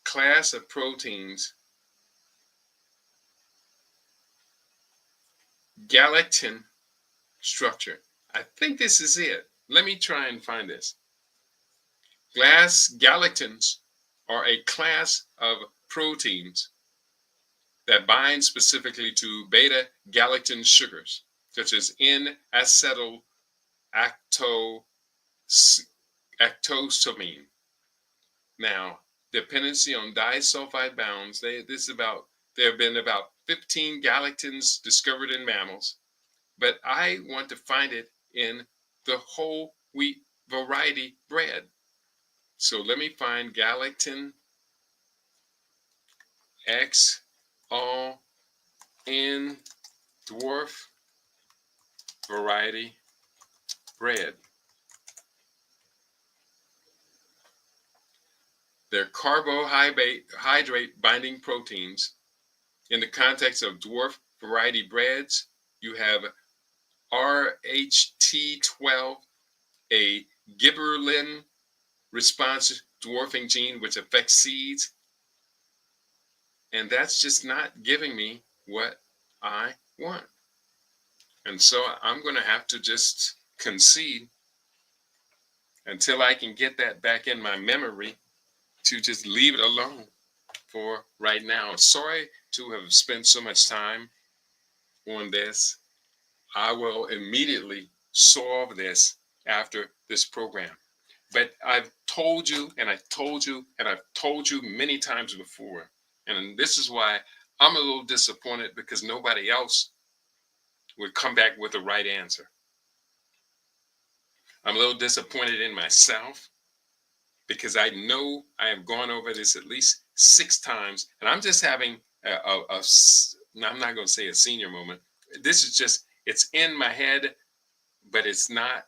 Class of proteins. Gallatin structure. I think this is it. Let me try and find this. Galactins are a class of proteins that bind specifically to beta-galactan sugars, such as N-acetyl-actosamine. Now, dependency on disulfide bonds, there have been about 15 galactins discovered in mammals, but I want to find it in the whole wheat variety bread. So let me find galactin X all in dwarf variety bread. They're carbohydrate binding proteins In the context of dwarf variety breads, you have RHT12, a gibberellin response dwarfing gene which affects seeds, and that's just not giving me what I want. And so I'm going to have to just concede until I can get that back in my memory to just leave it alone for right now. Sorry to have spent so much time on this. I will immediately solve this after this program. But I've told you, and I've told you, and I've told you many times before. And this is why I'm a little disappointed, because nobody else would come back with the right answer. I'm a little disappointed in myself, because I know I have gone over this at least 6 times, and I'm just having I'm not going to say a senior moment. This is just, it's in my head, but it's not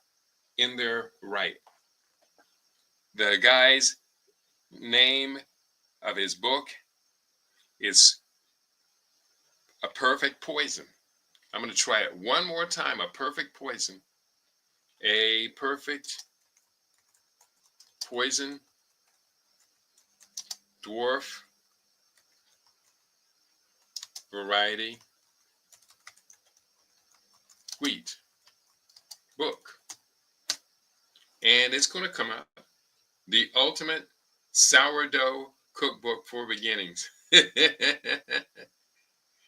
in there right. The guy's name of his book is A Perfect Poison. I'm going to try it one more time. A Perfect Poison. A Perfect Poison Dwarf Variety Wheat book. And it's going to come out, The Ultimate Sourdough Cookbook for Beginnings.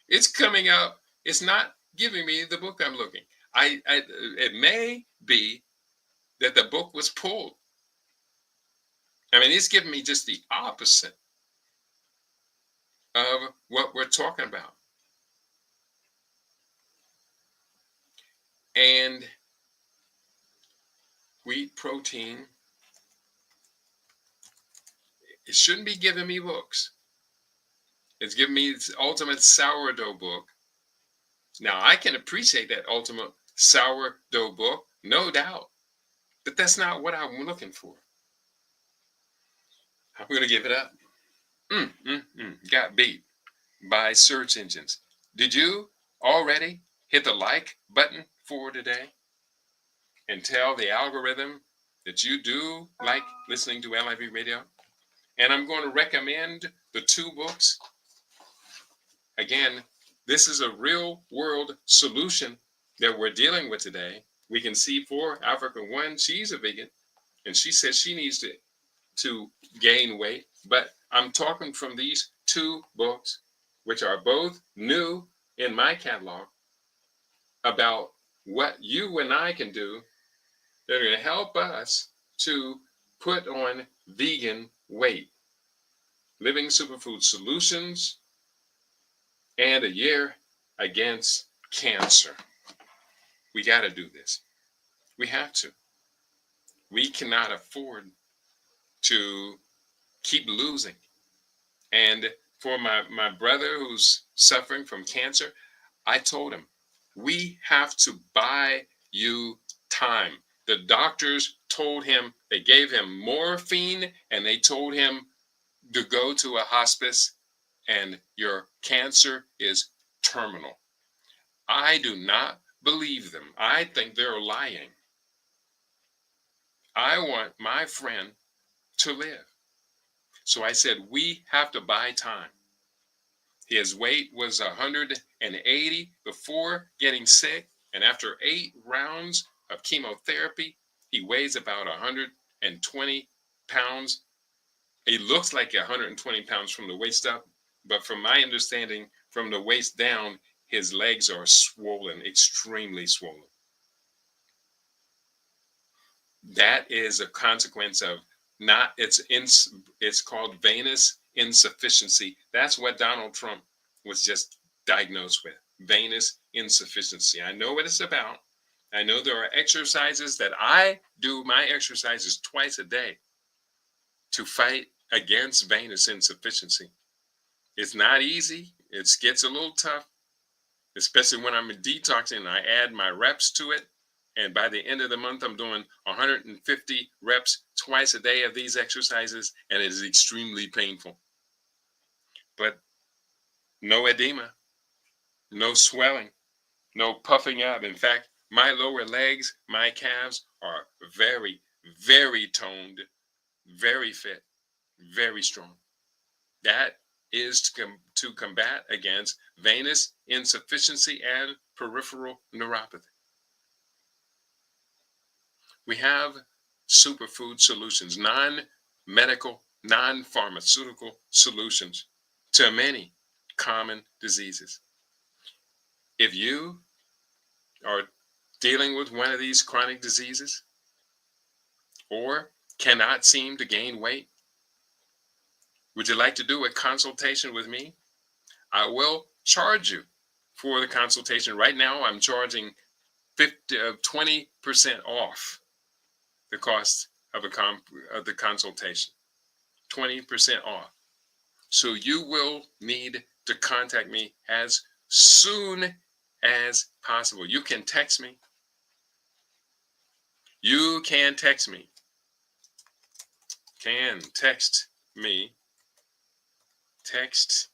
It's coming out. It's not giving me the book I'm looking. It may be that the book was pulled. I mean, it's giving me just the opposite of what we're talking about. And wheat protein, it shouldn't be giving me books. It's giving me its ultimate sourdough book. Now, I can appreciate that ultimate sourdough book, no doubt, but that's not what I'm looking for. I'm going to give it up. Got beat by search engines. Did you already hit the like button for today and tell the algorithm that you do like listening to LIV Radio? And I'm going to recommend the 2 books. Again, this is a real world solution that we're dealing with today. We can see for Africa One, she's a vegan, and she says she needs to gain weight. But I'm talking from these 2 books, which are both new in my catalog, about what you and I can do that are going to help us to put on vegan weight. Living Superfood Solutions and A Year Against Cancer. We got to do this. We have to. We cannot afford to keep losing. And for my brother who's suffering from cancer, I told him, we have to buy you time. The doctors told him, they gave him morphine, and they told him to go to a hospice, and your cancer is terminal. I do not believe them. I think they're lying. I want my friend to live. So I said, we have to buy time. His weight was 180 before getting sick, and after 8 rounds of chemotherapy, he weighs about 120 pounds. He looks like 120 pounds from the waist up, but from my understanding, from the waist down, his legs are swollen, extremely swollen. That is a consequence of it's called venous insufficiency. That's what Donald Trump was just diagnosed with, venous insufficiency. I know what it's about. I know there are exercises that I do, my exercises twice a day to fight against venous insufficiency. It's not easy. It gets a little tough, especially when I'm detoxing and I add my reps to it. And by the end of the month, I'm doing 150 reps twice a day of these exercises, and it is extremely painful. But no edema, no swelling, no puffing up. In fact, my lower legs, my calves are very, very toned, very fit, very strong. That is to combat against venous insufficiency and peripheral neuropathy. We have superfood solutions, non-medical, non-pharmaceutical solutions to many common diseases. If you are dealing with one of these chronic diseases or cannot seem to gain weight, would you like to do a consultation with me? I will charge you for the consultation. Right now, I'm charging 20% off the cost of the consultation. 20% off. So you will need to contact me as soon as possible. You can text me. You can text me. Can text me. Text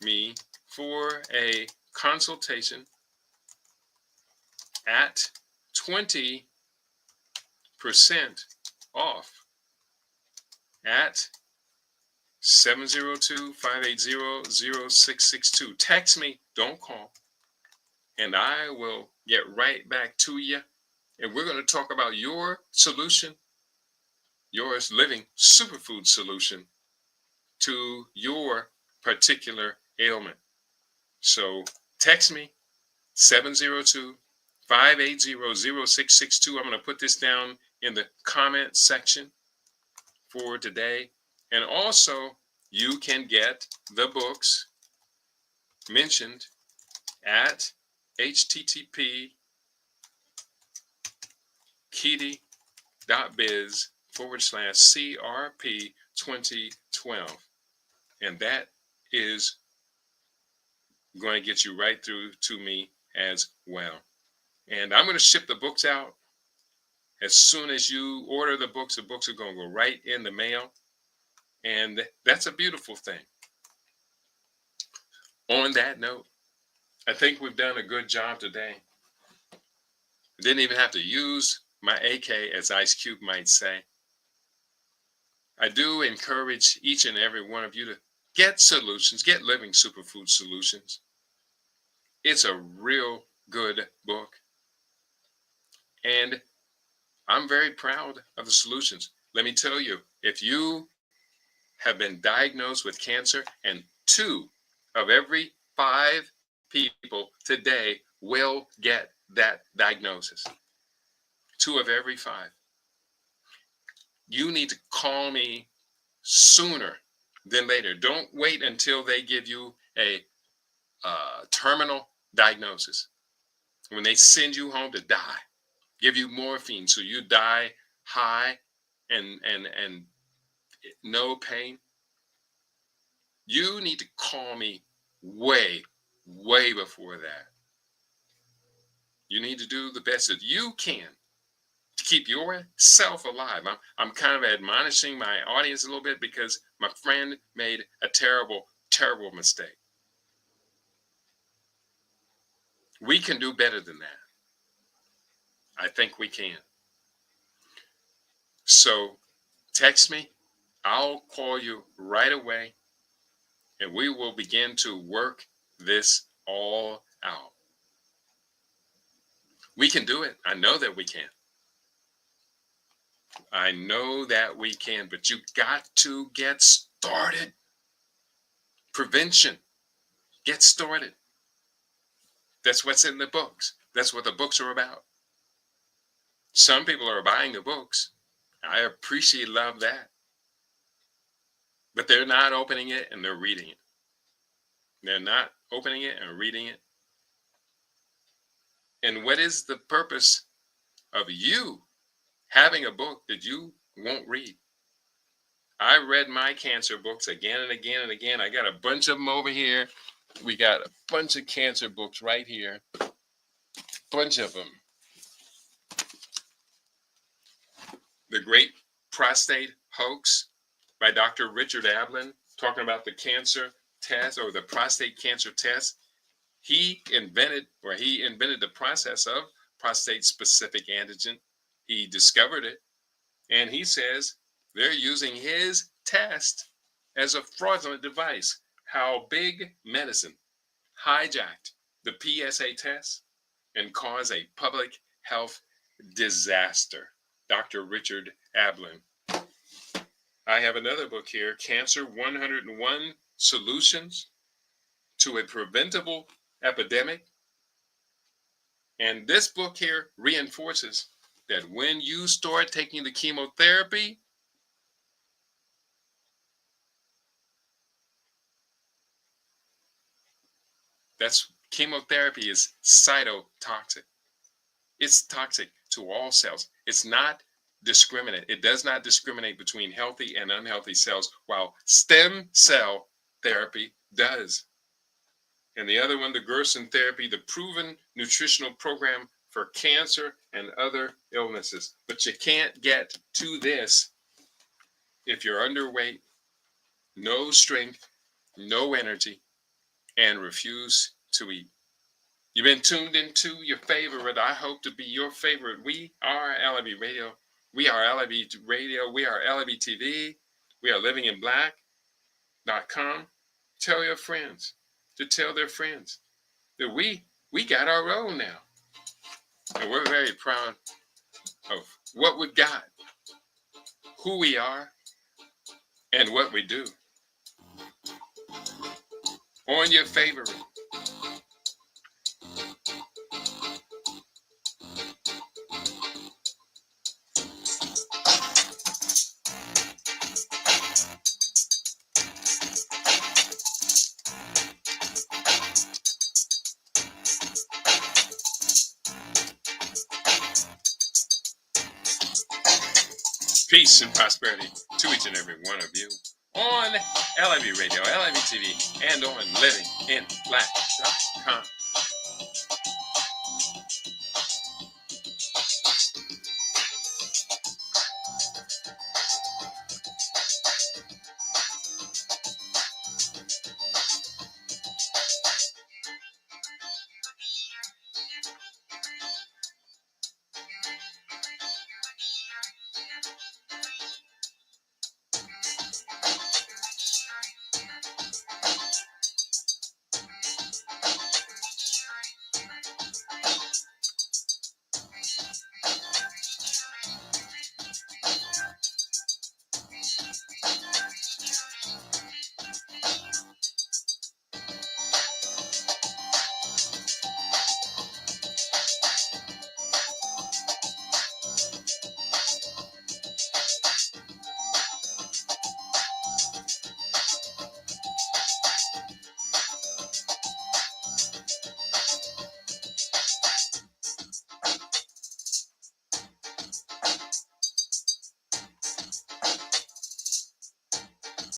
me for a consultation at 20% off at 702-580-0662. Text me, don't call, and I will get right back to you. And we're going to talk about your solution, your living superfood solution to your particular ailment. So text me, 702-580-0662. I'm going to put this down in the comment section for today. And also, you can get the books mentioned at http://kitty.biz/CRP2012. And that is going to get you right through to me as well. And I'm going to ship the books out. As soon as you order the books are going to go right in the mail. And that's a beautiful thing. On that note, I think we've done a good job today. Didn't even have to use my AK, as Ice Cube might say. I do encourage each and every one of you to get solutions, get Living Superfood Solutions. It's a real good book. And I'm very proud of the solutions. Let me tell you, if you have been diagnosed with cancer, and 2 of every 5 people today will get that diagnosis. 2 of every 5. You need to call me sooner than later. Don't wait until they give you a terminal diagnosis. When they send you home to die, give you morphine so you die high and no pain. You need to call me way before that. You need to do the best that you can to keep yourself alive. I'm kind of admonishing my audience a little bit because my friend made a terrible mistake. We can do better than that. I think we can. So text me. I'll call you right away, and we will begin to work this all out. We can do it. I know that we can. I know that we can, but you got to get started. Prevention. Get started. That's what's in the books. That's what the books are about. Some people are buying the books. I love that. But they're not opening it and they're reading it. They're not opening it and reading it. And what is the purpose of you having a book that you won't read? I read my cancer books again and again and again. I got a bunch of them over here. We got a bunch of cancer books right here. Bunch of them. The Great Prostate Hoax by Dr. Richard Ablin, talking about the cancer test, or the prostate cancer test. He invented the process of prostate specific antigen. He discovered it. And he says they're using his test as a fraudulent device. How big medicine hijacked the PSA test and caused a public health disaster. Dr. Richard Ablin. I have another book here, Cancer 101 Solutions to a Preventable Epidemic. And this book here reinforces that when you start taking the chemotherapy, chemotherapy is cytotoxic. It's toxic to all cells. It's not discriminate. It does not discriminate between healthy and unhealthy cells, while stem cell therapy does. And the other one, the Gerson therapy, the proven nutritional program for cancer and other illnesses. But you can't get to this if you're underweight, no strength, no energy, and refuse to eat. You've been tuned into your favorite. I hope to be your favorite. We are LIB Radio. We are LIB Radio. We are LIB TV. We are livinginblack.com. Tell your friends to tell their friends that we got our own now. And we're very proud of what we've got, who we are, and what we do. On your favorite. Peace and prosperity to each and every one of you on LIB Radio, LIB TV, and on livinginblack.com.